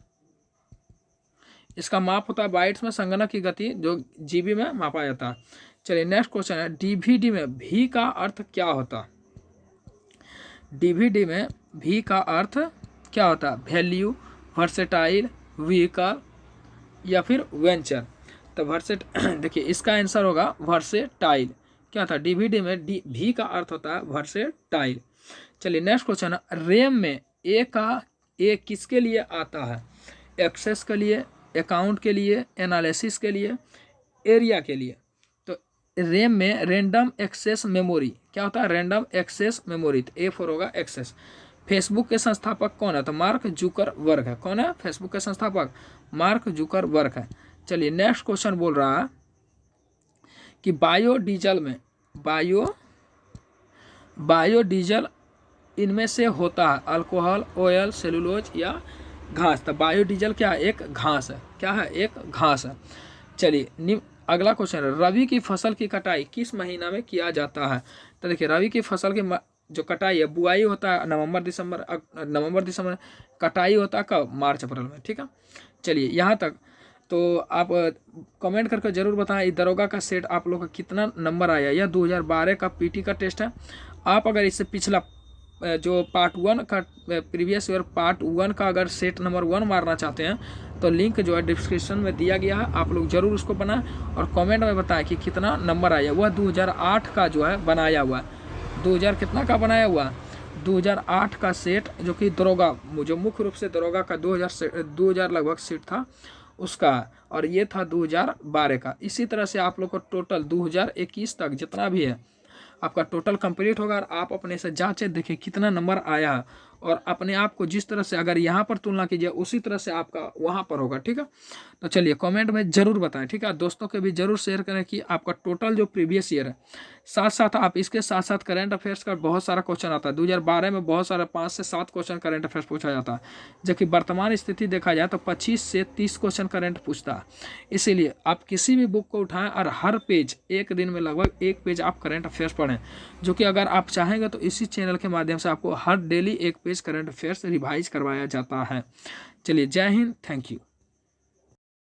इसका माप होता है बाइट्स में। संगणक की गति जो GB में मापा जाता है। चलिए नेक्स्ट क्वेश्चन है DVD में V का अर्थ क्या होता है? DVD में V का अर्थ क्या होता है? वैल्यू, वर्सेटाइल, व्हीकल या फिर वेंचर। तो देखिए इसका आंसर होगा वर्सेटाइल। क्या था? DVD में V का अर्थ होता है वर्सेटाइल। चलिए नेक्स्ट क्वेश्चन है रैम में ए किसके लिए आता है? एक्सेस के लिए, अकाउंट के लिए, एनालिसिस के लिए, एरिया के लिए। तो रैम में रैंडम एक्सेस मेमोरी क्या होता है? Random access memory. तो A4 होगा एक्सेस। फेसबुक के संस्थापक कौन है? तो मार्क जुकरबर्ग है। कौन है फेसबुक के संस्थापक? मार्क जुकरबर्ग है। चलिए नेक्स्ट क्वेश्चन बोल रहा है कि बायोडीजल में बायोडीजल इनमें से होता है अल्कोहल, ऑयल, सेलुलोज या घास। तो बायोडीजल क्या है? एक घास है। क्या है? एक घास है। चलिए अगला क्वेश्चन है रबी की फसल की कटाई किस महीना में किया जाता है? तो देखिए रबी की फसल की जो कटाई है, बुआई होता है नवंबर दिसंबर, कटाई होता है कब? मार्च अप्रैल में। ठीक है, चलिए यहाँ तक तो आप कमेंट करके ज़रूर बताएं दरोगा का सेट आप लोग का कितना नंबर आया। यह 2012 का PT का टेस्ट है। आप अगर इससे पिछला जो पार्ट 1 का प्रीवियस ईयर पार्ट 1 का अगर सेट नंबर 1 मारना चाहते हैं तो लिंक जो है डिस्क्रिप्शन में दिया गया है, आप लोग ज़रूर उसको बनाएं और कमेंट में बताएं कि कितना नंबर आया। वह 2008 का जो है बनाया हुआ है। 2000 कितना का बनाया हुआ? 2008 का सेट, जो कि दरोगा जो मुख्य रूप से दरोगा का 2000 लगभग सीट था उसका, और ये था 2012 का। इसी तरह से आप लोग को टोटल 2021 तक जितना भी है आपका टोटल कंप्लीट होगा। और आप अपने से जांचें, देखें कितना नंबर आया है और अपने आप को जिस तरह से अगर यहाँ पर तुलना कीजिए उसी तरह से आपका वहाँ पर होगा। ठीक है, तो चलिए कमेंट में ज़रूर बताएं। ठीक है, दोस्तों के भी जरूर शेयर करें कि आपका टोटल जो प्रीवियस ईयर है, साथ साथ आप इसके साथ साथ करंट अफेयर्स का बहुत सारा क्वेश्चन आता है। 2012 में बहुत सारा 5 से 7 क्वेश्चन करंट अफेयर्स पूछा जाता है, जबकि वर्तमान स्थिति देखा जाए तो 25 से 30 क्वेश्चन करंट पूछता है। इसीलिए आप किसी भी बुक को उठाएं और हर पेज एक दिन में लगभग 1 पेज आप करंट अफेयर्स पढ़ें, जो कि अगर आप चाहेंगे तो इसी चैनल के माध्यम से आपको हर daily 1 page current affairs revise करवाया जाता है। चलिए जय हिंद, थैंक यू।